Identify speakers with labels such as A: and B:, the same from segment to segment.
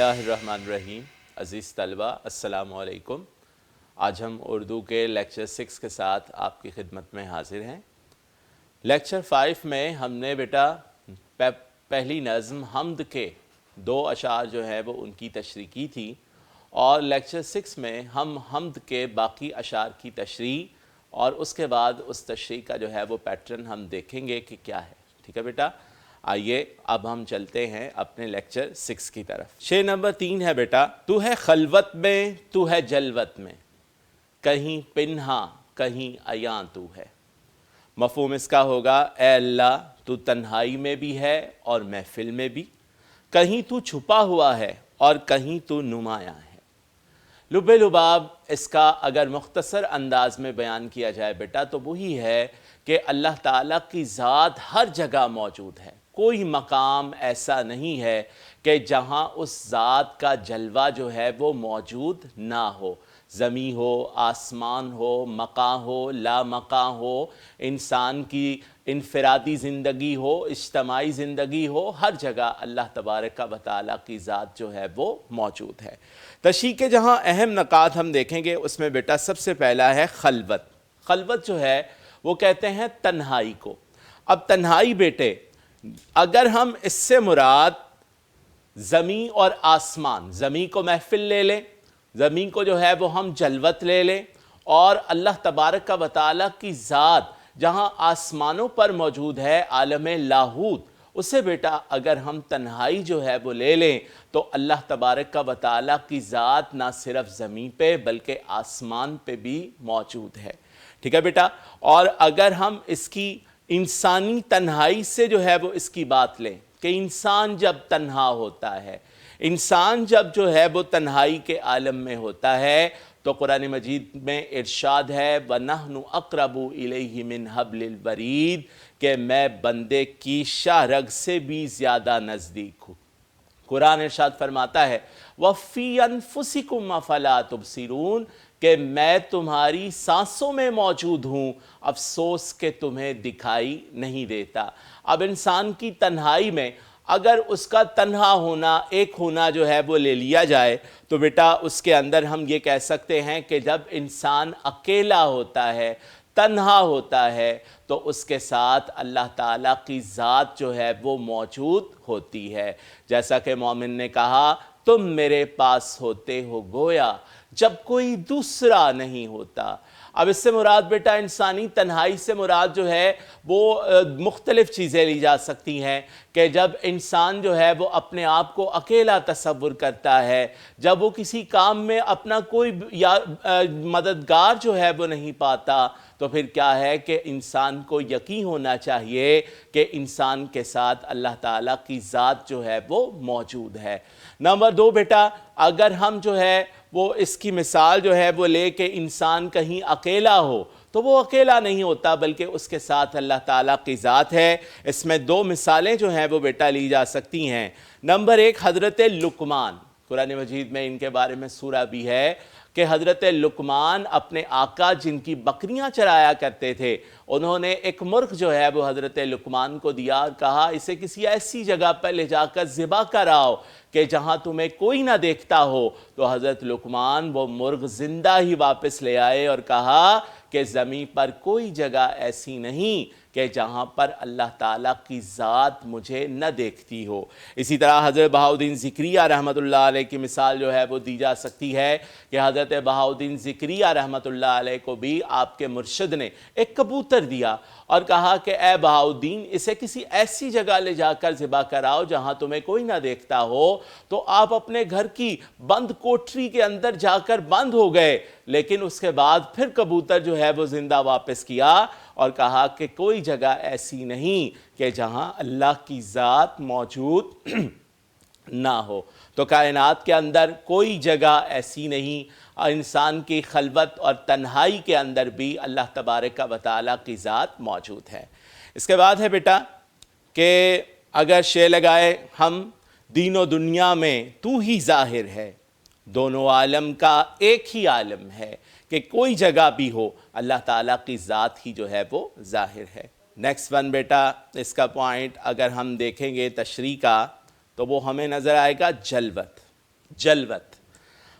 A: اللہ الرحمن الرحیم۔ عزیز طلبہ السلام علیکم۔ آج ہم اردو کے لیکچر 6 کے ساتھ آپ کی خدمت میں حاضر ہیں۔ لیکچر 5 میں ہم نے بیٹا پہلی نظم حمد کے 2 اشعار جو ہے وہ ان کی تشریح کی تھی، اور لیکچر 6 میں ہم حمد کے باقی اشعار کی تشریح اور اس کے بعد اس تشریح کا جو ہے وہ پیٹرن ہم دیکھیں گے کہ کیا ہے۔ ٹھیک ہے بیٹا، آئیے اب ہم چلتے ہیں اپنے لیکچر 6 کی طرف۔ شعر نمبر 3 ہے بیٹا، تو ہے خلوت میں تو ہے جلوت میں، کہیں پنہاں کہیں عیاں تو ہے۔ مفہوم اس کا ہوگا، اے اللہ تو تنہائی میں بھی ہے اور محفل میں بھی، کہیں تو چھپا ہوا ہے اور کہیں تو نمایاں ہے۔ لب لباب اس کا اگر مختصر انداز میں بیان کیا جائے بیٹا تو وہی ہے کہ اللہ تعالیٰ کی ذات ہر جگہ موجود ہے۔ کوئی مقام ایسا نہیں ہے کہ جہاں اس ذات کا جلوہ جو ہے وہ موجود نہ ہو۔ زمین ہو، آسمان ہو، مقام ہو، لا مقام ہو، انسان کی انفرادی زندگی ہو، اجتماعی زندگی ہو، ہر جگہ اللہ تبارک و تعالیٰ کی ذات جو ہے وہ موجود ہے۔ تشریح کے جہاں اہم نکات ہم دیکھیں گے اس میں بیٹا سب سے پہلا ہے خلوت۔ خلوت جو ہے وہ کہتے ہیں تنہائی کو۔ اب تنہائی بیٹے اگر ہم اس سے مراد زمین اور آسمان، زمین کو محفل لے لیں، زمین کو جو ہے وہ ہم جلوت لے لیں، اور اللہ تبارک و تعالیٰ کی ذات جہاں آسمانوں پر موجود ہے عالم لاہوت، اسے بیٹا اگر ہم تنہائی جو ہے وہ لے لیں تو اللہ تبارک و تعالیٰ کی ذات نہ صرف زمین پہ بلکہ آسمان پہ بھی موجود ہے۔ ٹھیک ہے بیٹا، اور اگر ہم اس کی انسانی تنہائی سے جو ہے وہ اس کی بات لیں کہ انسان جب تنہا ہوتا ہے، انسان جب جو ہے وہ تنہائی کے عالم میں ہوتا ہے تو قرآن مجید میں ارشاد ہے وَنَحْنُ أَقْرَبُ إِلَيْهِ مِنْ حَبْلِ الْوَرِيدِ کہ میں بندے کی شاہ رگ سے بھی زیادہ نزدیک ہوں۔ قرآن ارشاد فرماتا ہے وَفِي أَنفُسِكُمْ أَفَلَا تُبْصِرُونَ کہ میں تمہاری سانسوں میں موجود ہوں، افسوس کہ تمہیں دکھائی نہیں دیتا۔ اب انسان کی تنہائی میں اگر اس کا تنہا ہونا، ایک ہونا جو ہے وہ لے لیا جائے تو بیٹا اس کے اندر ہم یہ کہہ سکتے ہیں کہ جب انسان اکیلا ہوتا ہے، تنہا ہوتا ہے، تو اس کے ساتھ اللہ تعالیٰ کی ذات جو ہے وہ موجود ہوتی ہے۔ جیسا کہ مومن نے کہا تم میرے پاس ہوتے ہو گویا جب کوئی دوسرا نہیں ہوتا۔ اب اس سے مراد بیٹا انسانی تنہائی سے مراد جو ہے وہ مختلف چیزیں لی جا سکتی ہیں کہ جب انسان جو ہے وہ اپنے آپ کو اکیلا تصور کرتا ہے، جب وہ کسی کام میں اپنا کوئی مددگار جو ہے وہ نہیں پاتا، تو پھر کیا ہے کہ انسان کو یقین ہونا چاہیے کہ انسان کے ساتھ اللہ تعالیٰ کی ذات جو ہے وہ موجود ہے۔ نمبر 2 بیٹا اگر ہم جو ہے وہ اس کی مثال جو ہے وہ لے کے انسان کہیں اکیلا ہو تو وہ اکیلا نہیں ہوتا بلکہ اس کے ساتھ اللہ تعالیٰ کی ذات ہے۔ اس میں 2 مثالیں جو ہیں وہ بیٹا لی جا سکتی ہیں۔ نمبر 1 حضرت لقمان، قرآن مجید میں ان کے بارے میں سورہ بھی ہے کہ حضرت لقمان اپنے آقا جن کی بکریاں چرایا کرتے تھے، انہوں نے ایک مرغ جو ہے وہ حضرت لقمان کو دیا اور کہا اسے کسی ایسی جگہ پر لے جا کر ذبح کراؤ کہ جہاں تمہیں کوئی نہ دیکھتا ہو۔ تو حضرت لقمان وہ مرغ زندہ ہی واپس لے آئے اور کہا کہ زمین پر کوئی جگہ ایسی نہیں کہ جہاں پر اللہ تعالیٰ کی ذات مجھے نہ دیکھتی ہو۔ اسی طرح حضرت بہاؤالدین ذکریہ رحمۃ اللہ علیہ کی مثال جو ہے وہ دی جا سکتی ہے کہ حضرت بہاؤالدین ذکریہ رحمۃ اللہ علیہ کو بھی آپ کے مرشد نے ایک کبوتر دیا اور کہا کہ اے بہاؤالدین اسے کسی ایسی جگہ لے جا کر ذبح کراؤ جہاں تمہیں کوئی نہ دیکھتا ہو۔ تو آپ اپنے گھر کی بند کوٹری کے اندر جا کر بند ہو گئے، لیکن اس کے بعد پھر کبوتر جو ہے وہ زندہ واپس کیا اور کہا کہ کوئی جگہ ایسی نہیں کہ جہاں اللہ کی ذات موجود نہ ہو۔ تو کائنات کے اندر کوئی جگہ ایسی نہیں، انسان کی خلوت اور تنہائی کے اندر بھی اللہ تبارک و تعالیٰ کی ذات موجود ہے۔ اس کے بعد ہے بیٹا کہ اگر شعر لگائے ہم دین و دنیا میں تو ہی ظاہر ہے، دونوں عالم کا ایک ہی عالم ہے کہ کوئی جگہ بھی ہو اللہ تعالیٰ کی ذات ہی جو ہے وہ ظاہر ہے۔ نیکسٹ ون بیٹا اس کا پوائنٹ اگر ہم دیکھیں گے تشریح کا تو وہ ہمیں نظر آئے گا جلوت۔ جلوت.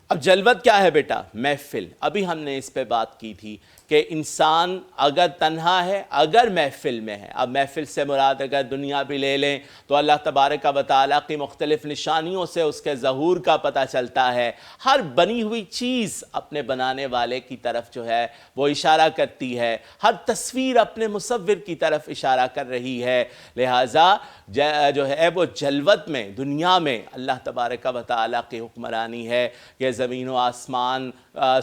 A: اب جلوت کیا ہے بیٹا؟ محفل. ابھی ہم نے اس پہ بات کی تھی کہ انسان اگر تنہا ہے، اگر محفل میں ہے. اب محفل سے مراد اگر دنیا بھی لے لیں تو اللہ تبارک و تعالیٰ کی مختلف نشانیوں سے اس کے ظہور کا پتہ چلتا ہے. ہر بنی ہوئی چیز اپنے بنانے والے کی طرف جو ہے وہ اشارہ کرتی ہے، ہر تصویر اپنے مصور کی طرف اشارہ کر رہی ہے. لہٰذا جو ہے وہ جلوت میں، دنیا میں اللہ تبارک و تعالیٰ کی حکمرانی ہے کہ زمین و آسمان،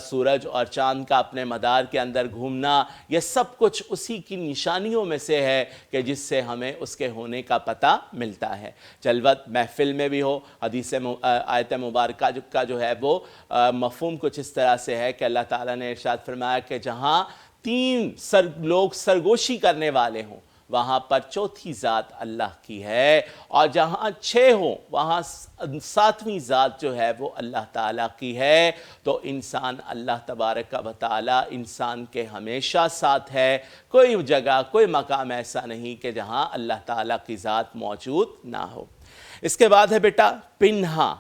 A: سورج اور چاند کا اپنے مدار کے اندر گھومنا، یہ سب کچھ اسی کی نشانیوں میں سے ہے کہ جس سے ہمیں اس کے ہونے کا پتہ ملتا ہے. جلوت محفل میں بھی ہو. حدیث آیت مبارکہ کا جو ہے وہ مفہوم کچھ اس طرح سے ہے کہ اللہ تعالیٰ نے ارشاد فرمایا کہ جہاں 3 لوگ سرگوشی کرنے والے ہوں وہاں پر چوتھی ذات اللہ کی ہے، اور جہاں 6 ہوں وہاں 7ویں ذات جو ہے وہ اللہ تعالیٰ کی ہے. تو انسان، اللہ تبارک و تعالیٰ انسان کے ہمیشہ ساتھ ہے. کوئی جگہ، کوئی مقام ایسا نہیں کہ جہاں اللہ تعالیٰ کی ذات موجود نہ ہو. اس کے بعد ہے بیٹا پنہا.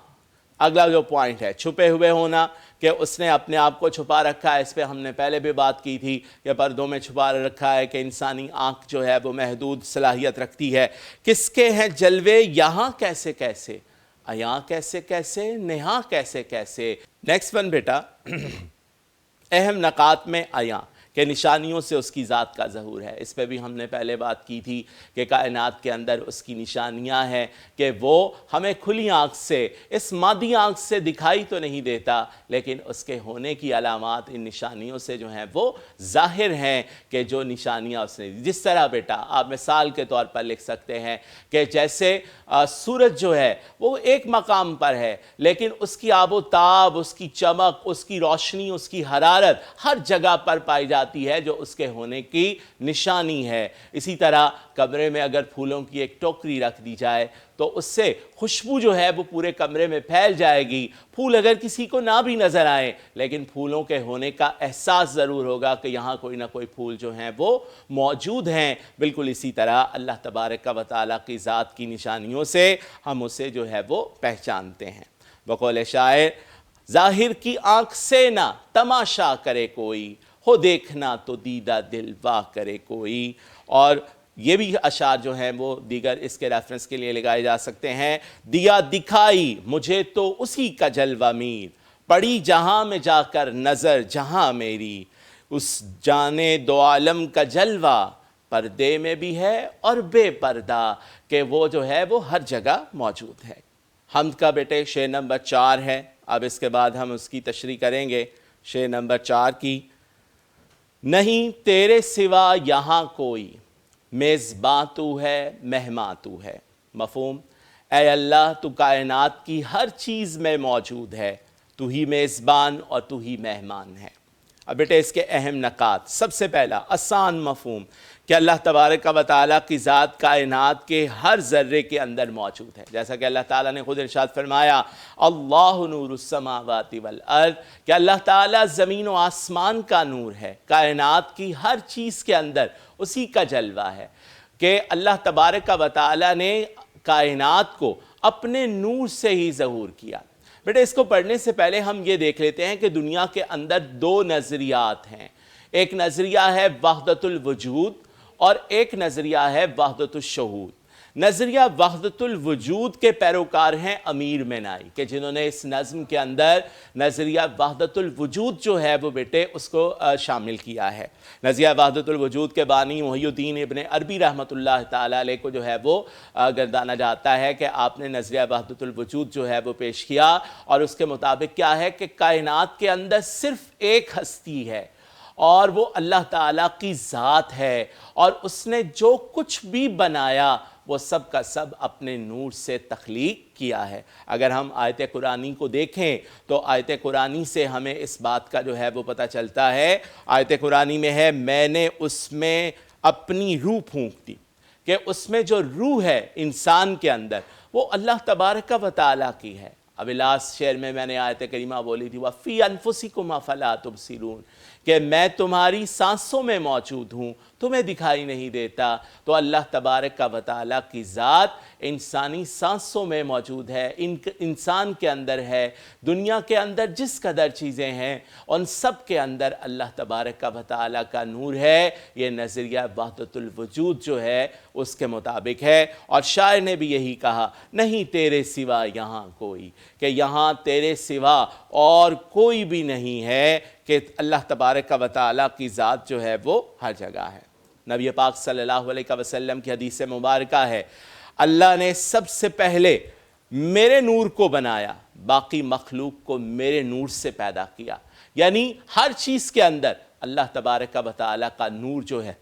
A: اگلا جو پوائنٹ ہے چھپے ہوئے ہونا، کہ اس نے اپنے آپ کو چھپا رکھا ہے. اس پہ ہم نے پہلے بھی بات کی تھی کہ پردوں میں چھپا رکھا ہے کہ انسانی آنکھ جو ہے وہ محدود صلاحیت رکھتی ہے. کس کے ہیں جلوے یہاں کیسے کیسے، ایاں کیسے کیسے، نہاں کیسے کیسے. نیکسٹ ون بیٹا اہم نکات میں ایاں، کہ نشانیوں سے اس کی ذات کا ظہور ہے. اس پہ بھی ہم نے پہلے بات کی تھی کہ کائنات کے اندر اس کی نشانیاں ہیں کہ وہ ہمیں کھلی آنکھ سے، اس مادی آنکھ سے دکھائی تو نہیں دیتا، لیکن اس کے ہونے کی علامات ان نشانیوں سے جو ہیں وہ ظاہر ہیں کہ جو نشانیاں اس نے. جس طرح بیٹا آپ مثال کے طور پر لکھ سکتے ہیں کہ جیسے سورج جو ہے وہ ایک مقام پر ہے، لیکن اس کی آب و تاب، اس کی چمک، اس کی روشنی، اس کی حرارت ہر جگہ پر پائی جاتی ہے جو اس کے ہونے کی نشانی ہے. اسی طرح کمرے میں اگر پھولوں کی ایک ٹوکری رکھ دی جائے تو اس سے خوشبو جو ہے وہ پورے کمرے میں پھیل جائے گی. پھول اگر کسی کو نہ بھی نظر آئیں لیکن پھولوں کے ہونے کا احساس ضرور ہوگا کہ یہاں کوئی نہ کوئی پھول جو ہیں وہ موجود ہیں. بالکل اسی طرح اللہ تبارک و تعالیٰ کی ذات کی نشانیوں سے ہم اسے جو ہے وہ پہچانتے ہیں. بقول شاعر ظاہر کی آنکھ سے نہ تماشا کرے کوئی، ہو دیکھنا تو دیدہ دل واہ کرے کوئی. اور یہ بھی اشعار جو ہیں وہ دیگر اس کے ریفرنس کے لیے لگائے جا سکتے ہیں. دیا دکھائی مجھے تو اسی کا جلوہ میر، پڑی جہاں میں جا کر نظر جہاں میری، اس جانے دو عالم کا جلوہ پردے میں بھی ہے اور بے پردہ، کہ وہ جو ہے وہ ہر جگہ موجود ہے. حمد کا بیٹے شعر نمبر 4 ہے. اب اس کے بعد ہم اس کی تشریح کریں گے. شعر نمبر 4 کی: نہیں تیرے سوا یہاں کوئی، میزباں تو ہے مہماں تو ہے. مفہوم: اے اللہ تو کائنات کی ہر چیز میں موجود ہے، تو ہی میزبان اور تو ہی مہمان ہے. اب بیٹے اس کے اہم نکات. سب سے پہلا آسان مفہوم کہ اللہ تبارک و تعالیٰ کی ذات کائنات کے ہر ذرے کے اندر موجود ہے. جیسا کہ اللہ تعالیٰ نے خود ارشاد فرمایا اللہ نور السماوات والارض، کہ اللہ تعالیٰ زمین و آسمان کا نور ہے. کائنات کی ہر چیز کے اندر اسی کا جلوہ ہے کہ اللہ تبارک و تعالیٰ نے کائنات کو اپنے نور سے ہی ظہور کیا. بیٹے اس کو پڑھنے سے پہلے ہم یہ دیکھ لیتے ہیں کہ دنیا کے اندر 2 نظریات ہیں. ایک نظریہ ہے وحدت الوجود اور ایک نظریہ ہے وحدت الشہود. نظریہ وحدت الوجود کے پیروکار ہیں امیر مینائی، کہ جنہوں نے اس نظم کے اندر نظریہ وحدت الوجود جو ہے وہ بیٹے اس کو شامل کیا ہے. نظریہ وحدت الوجود کے بانی محی الدین ابن عربی رحمۃ اللہ تعالیٰ علیہ کو جو ہے وہ گردانا جاتا ہے کہ آپ نے نظریہ وحدت الوجود جو ہے وہ پیش کیا، اور اس کے مطابق کیا ہے کہ کائنات کے اندر صرف ایک ہستی ہے اور وہ اللہ تعالیٰ کی ذات ہے، اور اس نے جو کچھ بھی بنایا وہ سب کا سب اپنے نور سے تخلیق کیا ہے. اگر ہم آیت قرآنی کو دیکھیں تو آیت قرآنی سے ہمیں اس بات کا جو ہے وہ پتہ چلتا ہے. آیت قرآنی میں ہے میں نے اس میں اپنی روح پھونک دی، کہ اس میں جو روح ہے انسان کے اندر وہ اللہ تبارک و تعالیٰ کی ہے. اب لاسٹ شعر میں نے آیت کریمہ بولی تھی وَفِي أَنفُسِكُمْ أَفَلَا تُبْصِرُونَ، کہ میں تمہاری سانسوں میں موجود ہوں، تمہیں دکھائی نہیں دیتا؟ تو اللہ تبارک و تعالیٰ کی ذات انسانی سانسوں میں موجود ہے، انسان کے اندر ہے، دنیا کے اندر جس قدر چیزیں ہیں ان سب کے اندر اللہ تبارک و تعالیٰ کا نور ہے۔ یہ نظریہ وحدت الوجود جو ہے اس کے مطابق ہے، اور شاعر نے بھی یہی کہا، نہیں تیرے سوا یہاں کوئی، کہ یہاں تیرے سوا اور کوئی بھی نہیں ہے، کہ اللہ تبارک و تعالیٰ کی ذات جو ہے وہ ہر جگہ ہے۔ نبی پاک صلی اللہ علیہ وسلم کی حدیث مبارکہ ہے، اللہ نے سب سے پہلے میرے نور کو بنایا، باقی مخلوق کو میرے نور سے پیدا کیا۔ یعنی ہر چیز کے اندر اللہ تبارک و تعالیٰ کا نور جو ہے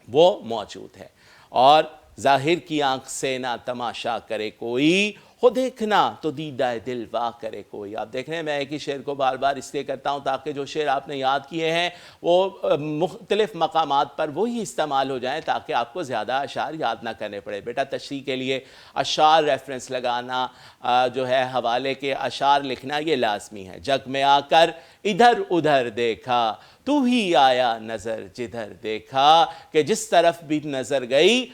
A: وہ موجود ہے۔ اور ظاہر کی آنکھ سے نہ تماشا کرے کوئی، خود دیکھنا تو دیدہ دل وا کرے کوئی۔ آپ دیکھ رہے ہیں میں ایک ہی شعر کو بار بار اس لیے کرتا ہوں تاکہ جو شعر آپ نے یاد کیے ہیں وہ مختلف مقامات پر وہی استعمال ہو جائیں، تاکہ آپ کو زیادہ اشعار یاد نہ کرنے پڑے۔ بیٹا تشریح کے لیے اشعار ریفرنس لگانا جو ہے، حوالے کے اشعار لکھنا، یہ لازمی ہے۔ جگ میں آ کر ادھر ادھر دیکھا، تو ہی آیا نظر جدھر دیکھا، کہ جس طرف بھی نظر گئی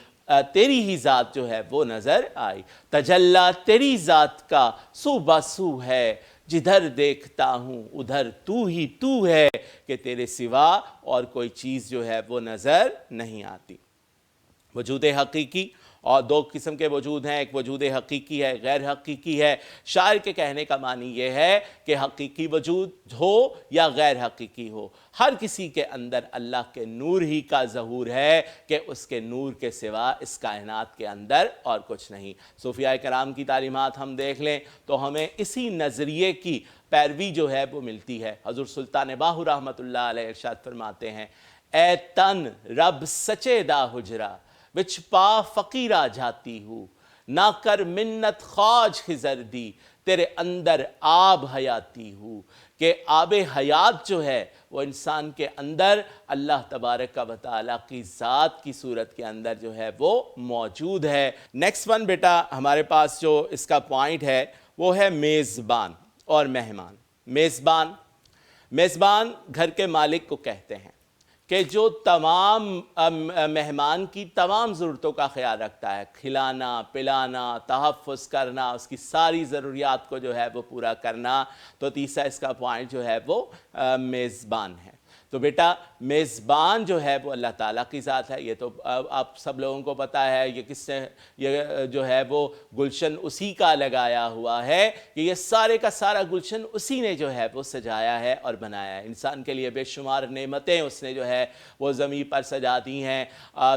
A: تیری ہی ذات جو ہے وہ نظر آئی۔ تجلی تیری ذات کا سو بسو ہے، جدھر دیکھتا ہوں ادھر تو ہی تو ہے، کہ تیرے سوا اور کوئی چیز جو ہے وہ نظر نہیں آتی۔ وجود حقیقی، اور دو قسم کے وجود ہیں، ایک وجود حقیقی ہے، غیر حقیقی ہے۔ شاعر کے کہنے کا معنی یہ ہے کہ حقیقی وجود ہو یا غیر حقیقی ہو، ہر کسی کے اندر اللہ کے نور ہی کا ظہور ہے، کہ اس کے نور کے سوا اس کائنات کے اندر اور کچھ نہیں۔ صوفیاء کرام کی تعلیمات ہم دیکھ لیں تو ہمیں اسی نظریے کی پیروی جو ہے وہ ملتی ہے۔ حضور سلطان باہو رحمۃ اللہ علیہ ارشاد فرماتے ہیں، اے تن رب سچے دا حجرہ، وچ پا فقیرہ جاتی ہوں، نہ کر منت خواج خضر دی، تیرے اندر آب حیاتی ہوں۔ کہ آب حیات جو ہے وہ انسان کے اندر اللہ تبارک و تعالیٰ کی ذات کی صورت کے اندر جو ہے وہ موجود ہے۔ نیکسٹ ون بیٹا ہمارے پاس جو اس کا پوائنٹ ہے وہ ہے میزبان اور مہمان۔ میزبان گھر کے مالک کو کہتے ہیں کہ جو تمام مہمان کی تمام ضرورتوں کا خیال رکھتا ہے، کھلانا، پلانا، تحفظ کرنا، اس کی ساری ضروریات کو جو ہے وہ پورا کرنا۔ تو تیسرا اس کا پوائنٹ جو ہے وہ میزبان ہے۔ تو بیٹا میزبان جو ہے وہ اللہ تعالیٰ کی ذات ہے۔ یہ تو آپ سب لوگوں کو پتہ ہے، یہ کس نے یہ جو ہے وہ گلشن اسی کا لگایا ہوا ہے، کہ یہ سارے کا سارا گلشن اسی نے جو ہے وہ سجایا ہے اور بنایا ہے۔ انسان کے لیے بے شمار نعمتیں اس نے جو ہے وہ زمین پر سجا دی ہیں،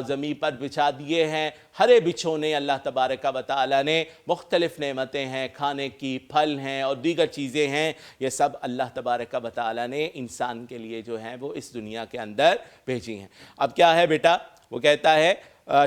A: زمین پر بچھا دیے ہیں۔ ہرے بچھونے اللہ تبارک و تعالیٰ نے مختلف نعمتیں ہیں، کھانے کی، پھل ہیں اور دیگر چیزیں ہیں، یہ سب اللہ تبارک و تعالیٰ نے انسان کے لیے جو ہیں وہ اس دنیا کے اندر بھیجی ہیں۔ اب کیا ہے بیٹا، وہ کہتا ہے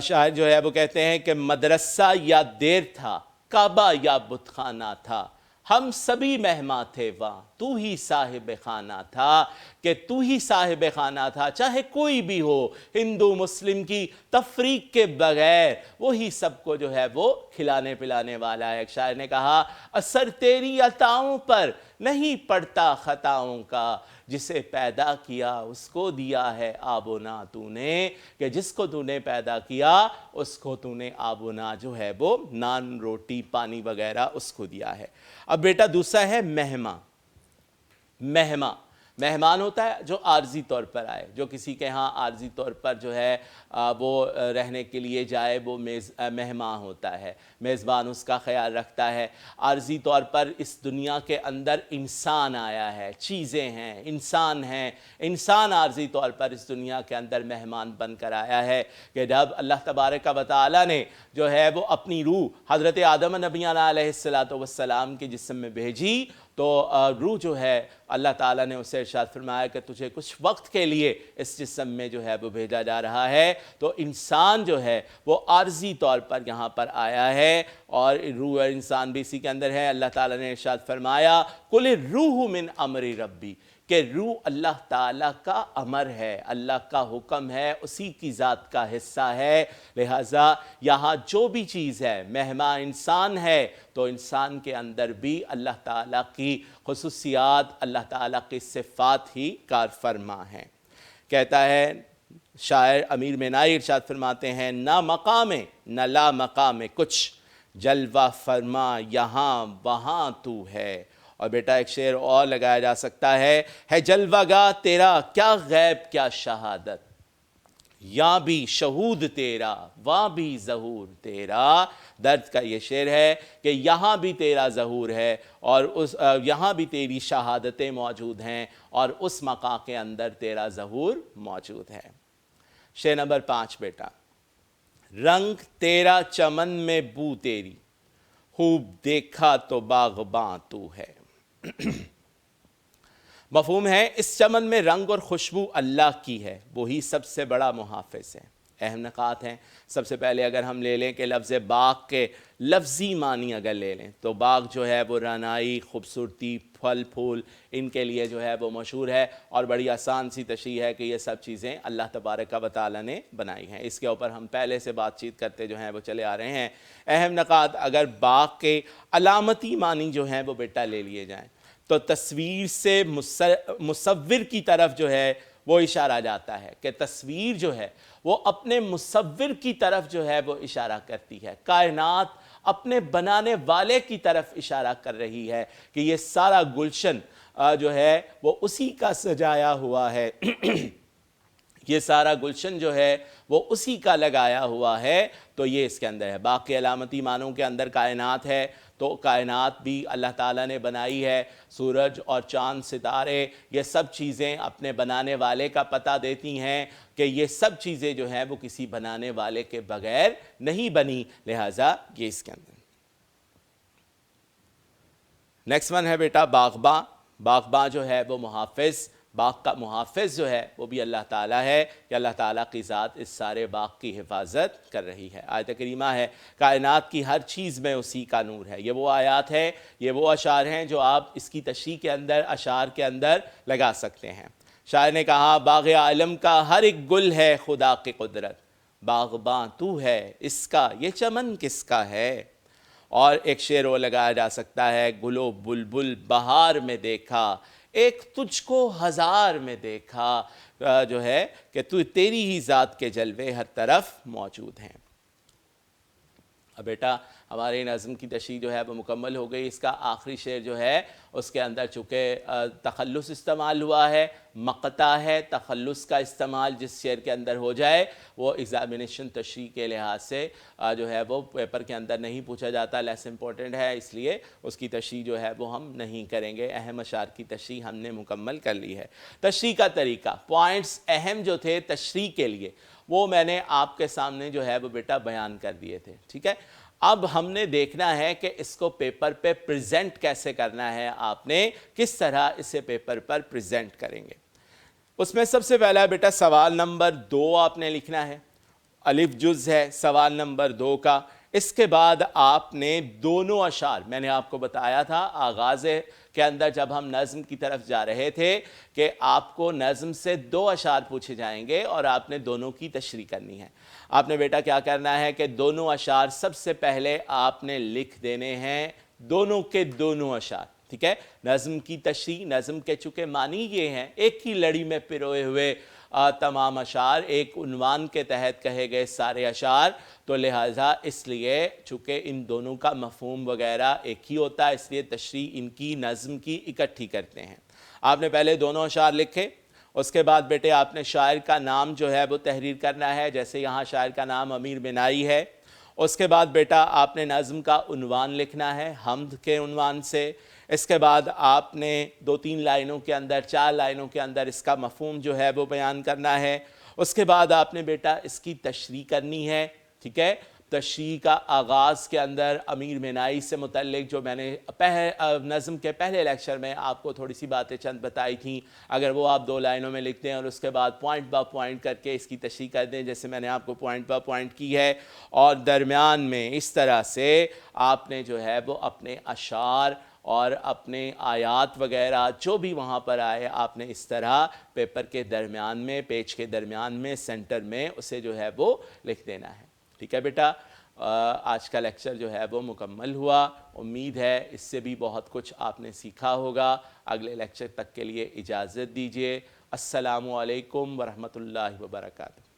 A: شاعر جو ہے وہ کہتے ہیں کہ مدرسہ یا دیر تھا، کعبہ یا بت خانہ تھا، ہم سبھی مہمان تھے وہاں، تو ہی صاحب خانہ تھا، کہ تو ہی صاحب خانہ تھا، چاہے کوئی بھی ہو، ہندو مسلم کی تفریق کے بغیر وہی سب کو جو ہے وہ کھلانے پلانے والا ہے۔ ایک شاعر نے کہا، اثر تیری عطاؤں پر نہیں پڑتا خطاؤں کا، جسے پیدا کیا اس کو دیا ہے آب و نا تو نے، کہ جس کو تو نے پیدا کیا اس کو تو نے آب و نا جو ہے وہ نان، روٹی، پانی وغیرہ اس کو دیا ہے۔ اب بیٹا دوسرا ہے مہمان ہوتا ہے جو عارضی طور پر آئے، جو کسی کے ہاں عارضی طور پر جو ہے وہ رہنے کے لیے جائے، وہ مہمان ہوتا ہے۔ میزبان اس کا خیال رکھتا ہے۔ عارضی طور پر اس دنیا کے اندر انسان آیا ہے، چیزیں ہیں، انسان ہیں، انسان عارضی طور پر اس دنیا کے اندر مہمان بن کر آیا ہے، کہ جب اللہ تبارک و تعالیٰ نے جو ہے وہ اپنی روح حضرت آدم نبی علیہ السلام کے جسم میں بھیجی، تو روح جو ہے اللہ تعالیٰ نے اسے ارشاد فرمایا کہ تجھے کچھ وقت کے لیے اس جسم میں جو ہے وہ بھیجا جا رہا ہے۔ تو انسان جو ہے وہ عارضی طور پر یہاں پر آیا ہے، اور روح اور انسان بھی اسی کے اندر ہے۔ اللہ تعالیٰ نے ارشاد فرمایا قُلِ الرُّوحُ مِنْ أَمْرِ رَبِّی، کہ روح اللہ تعالیٰ کا امر ہے، اللہ کا حکم ہے، اسی کی ذات کا حصہ ہے، لہٰذا یہاں جو بھی چیز ہے، مہما انسان ہے تو انسان کے اندر بھی اللہ تعالیٰ کی خصوصیات، اللہ تعالیٰ کی صفات ہی کار فرما ہیں۔ کہتا ہے شاعر امیر مینائی ارشاد فرماتے ہیں، نہ مقام نہ لا مقام کچھ، جلوہ فرما یہاں وہاں تو ہے۔ اور بیٹا ایک شعر اور لگایا جا سکتا ہے جلوہ گاہ تیرا کیا غیب کیا شہادت، یہاں بھی شہود تیرا وہاں بھی ظہور تیرا۔ درد کا یہ شعر ہے کہ یہاں بھی تیرا ظہور ہے اور یہاں بھی تیری شہادتیں موجود ہیں اور اس مقام کے اندر تیرا ظہور موجود ہے۔ شعر نمبر 5 بیٹا، رنگ تیرا چمن میں بو تیری، خوب دیکھا تو باغباں تو ہے۔ مفہوم ہے اس چمن میں رنگ اور خوشبو اللہ کی ہے، وہی سب سے بڑا محافظ ہے۔ اہم نکات ہیں، سب سے پہلے اگر ہم لے لیں کہ لفظ باغ کے لفظی معنی اگر لے لیں تو باغ جو ہے وہ رعنائی، خوبصورتی، پھل پھول، ان کے لیے جو ہے وہ مشہور ہے، اور بڑی آسان سی تشریح ہے کہ یہ سب چیزیں اللہ تبارک و تعالیٰ نے بنائی ہیں۔ اس کے اوپر ہم پہلے سے بات چیت کرتے جو ہیں وہ چلے آ رہے ہیں۔ اہم نکات اگر باغ کے علامتی معنی جو ہیں وہ بیٹا لے لیے جائیں تو تصویر سے مصور کی طرف جو ہے وہ اشارہ جاتا ہے، کہ تصویر جو ہے وہ اپنے مصور کی طرف جو ہے وہ اشارہ کرتی ہے، کائنات اپنے بنانے والے کی طرف اشارہ کر رہی ہے کہ یہ سارا گلشن جو ہے وہ اسی کا سجایا ہوا ہے، یہ سارا گلشن جو ہے وہ اسی کا لگایا ہوا ہے، تو یہ اس کے اندر ہے۔ باغ کے علامتی معنوں کے اندر کائنات ہے، تو کائنات بھی اللہ تعالیٰ نے بنائی ہے، سورج اور چاند ستارے یہ سب چیزیں اپنے بنانے والے کا پتہ دیتی ہیں کہ یہ سب چیزیں جو ہیں وہ کسی بنانے والے کے بغیر نہیں بنی، لہٰذا یہ اس کے اندر۔ نیکسٹ ون ہے بیٹا باغباں۔ باغباں جو ہے وہ محافظ، باغ کا محافظ جو ہے وہ بھی اللہ تعالیٰ ہے، کہ اللہ تعالیٰ کی ذات اس سارے باغ کی حفاظت کر رہی ہے۔ آیت کریمہ ہے کائنات کی ہر چیز میں اسی کا نور ہے۔ یہ وہ آیات ہے، یہ وہ اشعار ہیں جو آپ اس کی تشریح کے اندر، اشعار کے اندر لگا سکتے ہیں۔ شاعر نے کہا باغ عالم کا ہر ایک گل ہے خدا کی قدرت، باغباں تو ہے اس کا یہ چمن کس کا ہے۔ اور ایک شعر وہ لگایا جا سکتا ہے گل و بلبل بہار میں دیکھا، ایک تجھ کو ہزار میں دیکھا، جو ہے کہ تیری ہی ذات کے جلوے ہر طرف موجود ہیں۔ اب بیٹا ہمارے نظم کی تشریح جو ہے وہ مکمل ہو گئی۔ اس کا آخری شعر جو ہے اس کے اندر چونکہ تخلص استعمال ہوا ہے، مقطع ہے، تخلص کا استعمال جس شعر کے اندر ہو جائے وہ ایگزامینیشن تشریح کے لحاظ سے جو ہے وہ پیپر کے اندر نہیں پوچھا جاتا، لیس امپورٹنٹ ہے، اس لیے اس کی تشریح جو ہے وہ ہم نہیں کریں گے۔ اہم اشعار کی تشریح ہم نے مکمل کر لی ہے۔ تشریح کا طریقہ، پوائنٹس اہم جو تھے تشریح کے لیے وہ میں نے آپ کے سامنے جو ہے وہ بیٹا بیان کر دیے تھے، ٹھیک ہے۔ اب ہم نے دیکھنا ہے کہ اس کو پیپر پہ پریزنٹ کیسے کرنا ہے، آپ نے کس طرح اسے پیپر پر پریزنٹ کریں گے۔ اس میں سب سے پہلا بیٹا سوال نمبر 2 آپ نے لکھنا ہے، الف جز ہے سوال نمبر 2 کا۔ اس کے بعد آپ نے دونوں اشعار، میں نے آپ کو بتایا تھا آغاز کے اندر جب ہم نظم کی طرف جا رہے تھے کہ آپ کو نظم سے 2 اشعار پوچھے جائیں گے اور آپ نے دونوں کی تشریح کرنی ہے۔ آپ نے بیٹا کیا کرنا ہے کہ دونوں اشعار سب سے پہلے آپ نے لکھ دینے ہیں، دونوں کے دونوں اشعار، ٹھیک ہے۔ نظم کی تشریح، نظم کے چونکہ معنی یہ ہیں ایک ہی لڑی میں پروئے ہوئے تمام اشعار، ایک عنوان کے تحت کہے گئے سارے اشعار، تو لہٰذا اس لیے چونکہ ان دونوں کا مفہوم وغیرہ ایک ہی ہوتا ہے، اس لیے تشریح ان کی نظم کی اکٹھی کرتے ہیں۔ آپ نے پہلے دونوں اشعار لکھے، اس کے بعد بیٹے آپ نے شاعر کا نام جو ہے وہ تحریر کرنا ہے، جیسے یہاں شاعر کا نام امیر مینائی ہے۔ اس کے بعد بیٹا آپ نے نظم کا عنوان لکھنا ہے حمد کے عنوان سے۔ اس کے بعد آپ نے 2-3 لائنوں کے اندر، 4 لائنوں کے اندر اس کا مفہوم جو ہے وہ بیان کرنا ہے۔ اس کے بعد آپ نے بیٹا اس کی تشریح کرنی ہے، ٹھیک ہے۔ تشریح کا آغاز کے اندر امیر مینائی سے متعلق جو میں نے نظم کے پہلے لیکچر میں آپ کو تھوڑی سی باتیں چند بتائی تھیں، اگر وہ آپ 2 لائنوں میں لکھ دیں اور اس کے بعد پوائنٹ با پوائنٹ کر کے اس کی تشریح کر دیں جیسے میں نے آپ کو پوائنٹ با پوائنٹ کی ہے، اور درمیان میں اس طرح سے آپ نے جو ہے وہ اپنے اشعار اور اپنے آیات وغیرہ جو بھی وہاں پر آئے آپ نے اس طرح پیپر کے درمیان میں، پیج کے درمیان میں، سینٹر میں اسے جو ہے وہ لکھ دینا ہے. ٹھیک ہے بیٹا، آج کا لیکچر جو ہے وہ مکمل ہوا. امید ہے اس سے بھی بہت کچھ آپ نے سیکھا ہوگا. اگلے لیکچر تک کے لیے اجازت دیجیے. السلام علیکم ورحمۃ اللہ وبرکاتہ.